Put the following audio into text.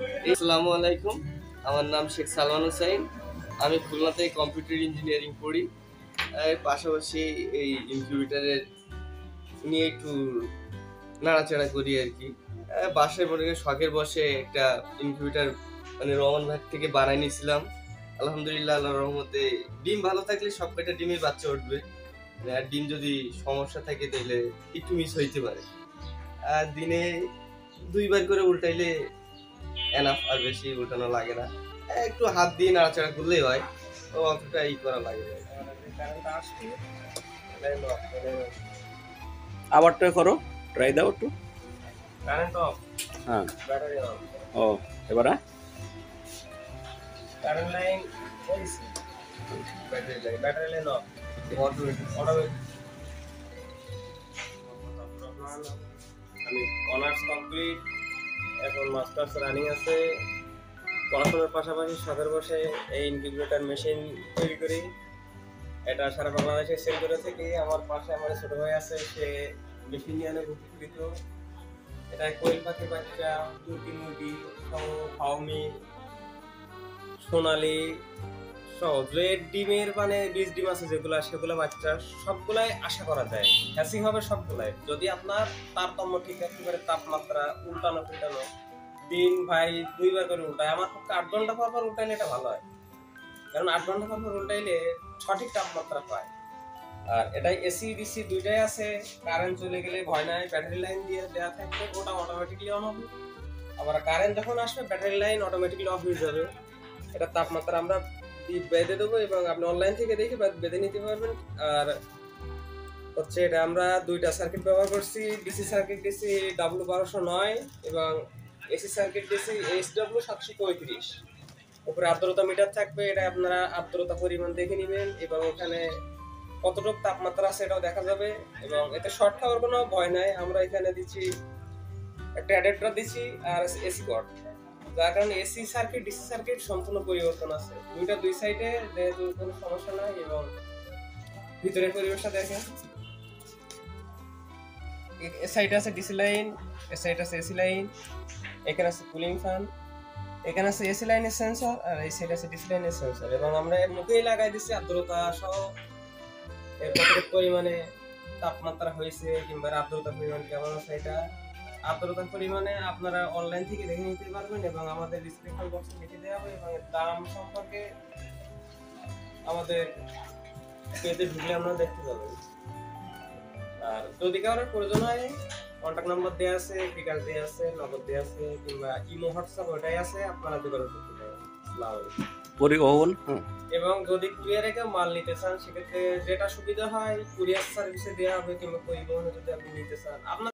আসসালামু আলাইকুম, আমার নাম শেখ সালমান হোসাইন। আমি খুলনাতে কম্পিউটার ইঞ্জিনিয়ারিং পড়ি। এর পাশাপাশি এই ইনকিউবেটারের নিয়ে একটু নাড়াচাড়া করি আর কি। বাসায় মনে করেন শখের বসে একটা ইনকিউবেটার মানে রহমান ভাই থেকে বানাই নিয়েছিলাম। আলহামদুলিল্লাহ, আল্লাহর রহমতে ডিম ভালো থাকলে সব কয়টা ডিমে বাচ্চা উঠবে। আর ডিম যদি সমস্যা থাকে তাহলে একটু মিস হইতে পারে। আর দিনে 2 বার করে উল্টাইলে এনাফ, আর বেশি উল্টানো লাগে না। একটু হাত দিয়ে নাড়াচাড়া করলেই হয়, তো অতটা ই করা লাগে না। আবারটা করো, ট্রাই দাও একটু। কারেন্ট অফ, হ্যাঁ, ব্যাটারি অন, ও এবার কারেন্ট লাইন হইছে, ব্যাটারি লাইন অফ, অটোমেটিক। আমি অনার্স কমপ্লিট, এখন মাস্টার্স রানিং আছে। পড়াশোনার পাশাপাশি শখের বসে এই ইনকিউবেটর মেশিন তৈরি করি। এটা সারা বাংলাদেশে সেল করে থাকি। আমার পাশে আমার ছোট ভাই আছে, সে মেশিন নিয়ে অনেক উপকৃত। এটা কোয়েল পাখির বাচ্চা, তুর্কি মুরগি, ফাউমি, সোনালি সহ রেড ডিমের মানে বীজ ডিম আছে যেগুলো, সেগুলো বাচ্চা সবগুলাই আশা করা যায় হ্যাসিং হবে সবগুলাই, যদি আপনার তারতম্য ঠিক রাখতে পারে। তাপমাত্রা উল্টানো ফিল্টানো দিন ভাই 2 বার করে উল্টায়। আমার পক্ষে 8 ঘন্টা পর পর উল্টাইলে এটা ভালো হয়, কারণ 8 ঘন্টা পর পর উল্টাইলে সঠিক তাপমাত্রা পায়। আর এটাই এসি ডিসি দুইটাই আছে। কারেন্ট চলে গেলে ভয় নাই, ব্যাটারি লাইন দিয়ে দেওয়া থাকবে, ওটা অটোমেটিকলি অন হবে। আবার কারেন্ট যখন আসবে ব্যাটারি লাইন অটোমেটিকলি অফ হয়ে যাবে। এটা তাপমাত্রা আমরা বেঁধে দেবো এবং আপনি অনলাইন থেকে দেখে বেঁধে নিতে পারবেন। আর হচ্ছে এটা আমরা 2টা সার্কিট ব্যবহার করছি। ডিসি সার্কিট ডিসি W1209 এবং এসি সার্কিট ডিসি HW735। উপরে আর্দ্রতা মিটার থাকবে, এটা আপনারা আর্দ্রতা পরিমাণ দেখে নেবেন এবং ওখানে কতটুকু তাপমাত্রা আছে এটাও দেখা যাবে। এবং এতে শর্ট খাওয়ার কোনো ভয় নাই। আমরা এখানে দিচ্ছি একটা অ্যাডাপ্টার দিচ্ছি আর এসি কর্ড, যার কারণে এসি সার্কিট ডিসি সার্কিট সম্পূর্ণ পরিবর্তন আছে। দুই সাইডে যেহেতু কোনো সমস্যা নাই। এবং ভিতরের পরিবেশটা দেখেন, এ সাইডে আছে ডিসি লাইন, এ সাইডে আছে এসি লাইন, এখানে আছে কুলিং ফ্যান, এখানে আছে এসি লাইনের সেন্সর, আর এই সাইডে আছে ডিসি লাইনের সেন্সর। এবং আমরা এর মুখেই লাগাই দিচ্ছি আর্দ্রতা সহ, এর কতটুকু পরিমাণে তাপমাত্রা হয়েছে কিংবা আর্দ্রতার পরিমাণ কেমন আছে। এটা আর্দ্রতার পরিমাণে আপনারা অনলাইন থেকে দেখে নিতে পারবেন এবং আমাদের ডিসক্রিপশন বক্সে লিখে দেওয়া হবে। এবং এর দাম সম্পর্কে আমাদের পেজে ঢুকলে আপনারা দেখতে পাবেন। আর যদি কারোর প্রয়োজন হয়, কন্ট্যাক্ট নাম্বার দেওয়া আছে, বিকাশ দেওয়া আছে, নগদ দেওয়া আছে, কিংবা ইমো হোয়াটসঅ্যাপ ওটাই আছে, আপনারা যোগাযোগ করতে পারেন। আসসালামু আলাইকুম। পরিবহন এবং যদি কুরিয়ারে কেউ মাল নিতে চান, সেক্ষেত্রে যেটা সুবিধা হয় কুরিয়ার সার্ভিসে দেওয়া হবে, কিংবা পরিবহনে যদি আপনি নিতে চান আপনার